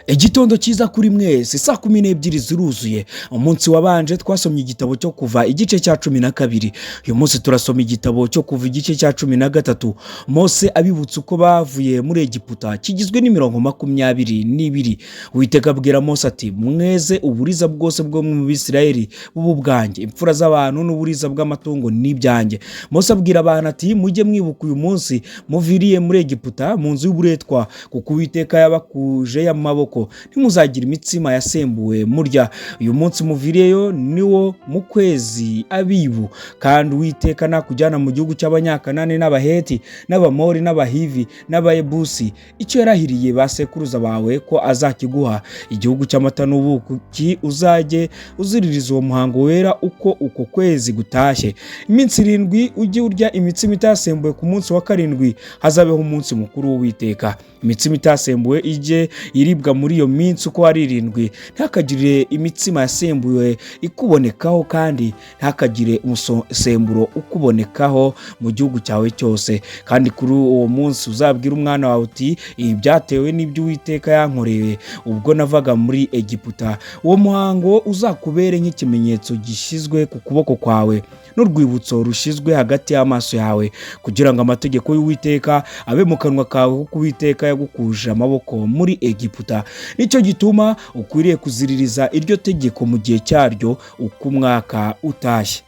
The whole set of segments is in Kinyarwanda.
Igitondo cyiza kuri mwese, saa 12 ziruzuye. Umunsi wabanje twasomye igitabo cyo kuva igice cya 12. Uyu munsi turasoma igitabo cyo kuva igice cya 13. Mose abibutsa uko bavuye muri Egiputa, kigizwe n'imirongo 22. Uwiteka abwira Mose ati: mweze uburiza bwose bwo mu Bisirayeli bubu bwanjye, imfura z'abantu n'uburiza bw'amatungo n'ibyanjye. Mose abwira abantu ati: mujye mwibuka uyu munsi muviriye muri Egiputa mu nzu y'uburetwa, kuko Uwiteka yabakuje y'amaboko. Ntimuzagira imitsima yasembuwe murya. Uyu munsi muviriyeyo niwo mu kwezi Abibu, kandi Uwiteka nakujyana mu gihugu cy'Abanyakanani n'Abaheti n'Abamori n'Abahivi n'Abayebusi, icyo yarahiriye ba sekuruza bawe ko azakiguha, igihugu cy'amata n'ubuki. Uzajye uziririza uwo muhango wera uko kwezi gutashye. Iminsi 7 ujye urya imitsima itasembuwe, ku munsi wa 7 hazabeho umunsi mukuru w'Uwiteka. Imitsima itasembuwe ijye iribwa muri iyo minsi uko ari 7. Ntakagire imitsima yasembuwe ikubonekaho, kandi ntakagire umusemburo ukubonekaho mu gihugu cyawe cyose. Kandi kuri uwo munsi uzabwira umwana wawe uti: ibi byatewe n'ibyo Uwiteka yankoreye ubwo navaga muri Egiputa. Uwo muhango uzakubere nk'ikimenyetso gishyizwe ku kuboko kwawe n'urwibutso rushizwe hagati y'amaso yawe, kugira ngo amategeko y'Uwiteka abe mu kanwa kawe, kuko Uwiteka yagukuje amaboko muri Egiputa. Nicyo gituma ukwiriye kuziririza iryo tegeko mu gihe cyaryo uko umwaka utashye.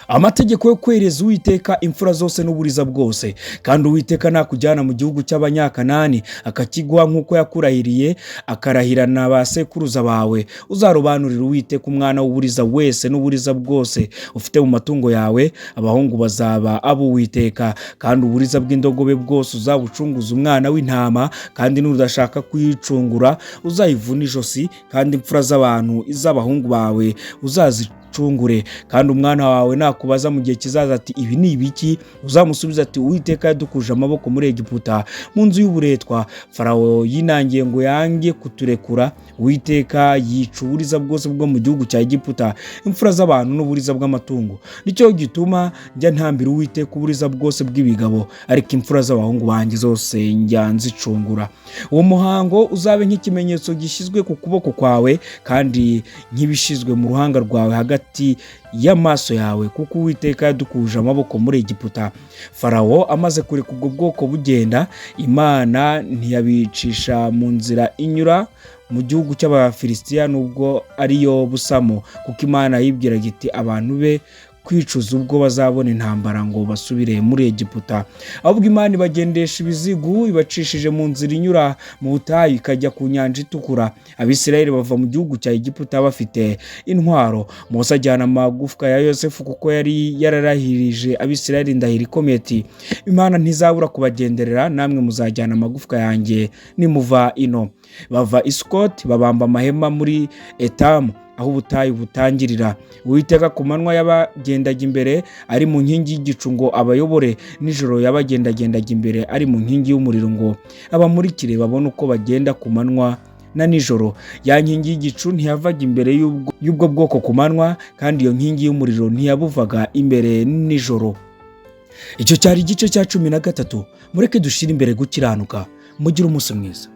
Amategeko yo kwereza Uwiteka imfura zose n'uburiza bwose. Kandi Uwiteka nakujyana mu gihugu cy'Abanyakanani akakiguha nk'uko yakurahiriye, akarahirana ba sekuruza bawe, uzarobanurira Uwiteka umwana w'uburiza wese n'uburiza bwose ufite mu matungo yawe. Abahungu bazaba abo Uwiteka, kandi uburiza bw'indogobe bwose uzabucunguza umwana w'intama, kandi nudashaka kuyicungura uzayivuna ijosi. Kandi imfura z'abantu iz'abahungu bawe uzazicungure. Kandi umwana wawe nakubaza mu gihe kizaza ati: ibi ni ibiki? Uzamusubiza ati: Uwiteka yadukuje amaboko muri Egiputa mu nzu y'uburetwa. Farawo yinangiye ngo yange kuturekura. Uwiteka yica uburiza bwose bwo mu gihugu cya Egiputa, imfura z'abantu n'uburiza bw'amatungo. Nicyo gituma njya ntambira Uwiteka uburiza bwose bw'ibigabo, ariko imfura z'abahungu banjye zose njya nzicungura. Uwo muhango uzabe nk'ikimenyetso gishyizwe ku kuboko kwawe, kandi nk'ibishizwe mu ruhanga rwawe hagati y'amaso yawe, kuko Uwiteka yadukuje amaboko muri Egiputa. Farawo amaze kureka ubwo bwoko bugenda, Imana ntiyabicisha mu nzira inyura mu gihugu cy'Abafilisitiya nubwo ariyo busamo, kuko Imana yibwiraga iti: abantu be kwicuza ubwo bazabona intambara ngo basubire muri Egiputa. Ahubwo Imana ibagendesha ibizigu, ibacishije mu nzira inyura mu butayu ikajya ku nyanja itukura. Abisirayeli bava mu gihugu cya Egiputa bafite intwaro. Mose ajyana amagufwa ya Yosefu, kuko yari yararahirije Abisirayeli indahiro ikomeye ati: Imana ntizabura kubagenderera, namwe muzajyana amagufwa yanjye nimuva ino. Bava i Sukoti babamba amahema muri Etamu, aho ubutayu butangirira. Uwiteka ku manywa yabagendaga imbere ari mu nkingi y'igicu ngo abayobore, nijoro yabagendagendaga imbere ari mu nkingi y'umuriro ngo abamurikire babone uko bagenda ku manywa na nijoro. Ya nkingi y'igicu ntiyavaga imbere y'ubwo bwoko ku manywa, kandi iyo nkingi y'umuriro ntiyabuvaga imbere nijoro. Icyo cyari igice cya 13. Mureke dushire imbere gukiranuka. Mugire umunsi mwiza.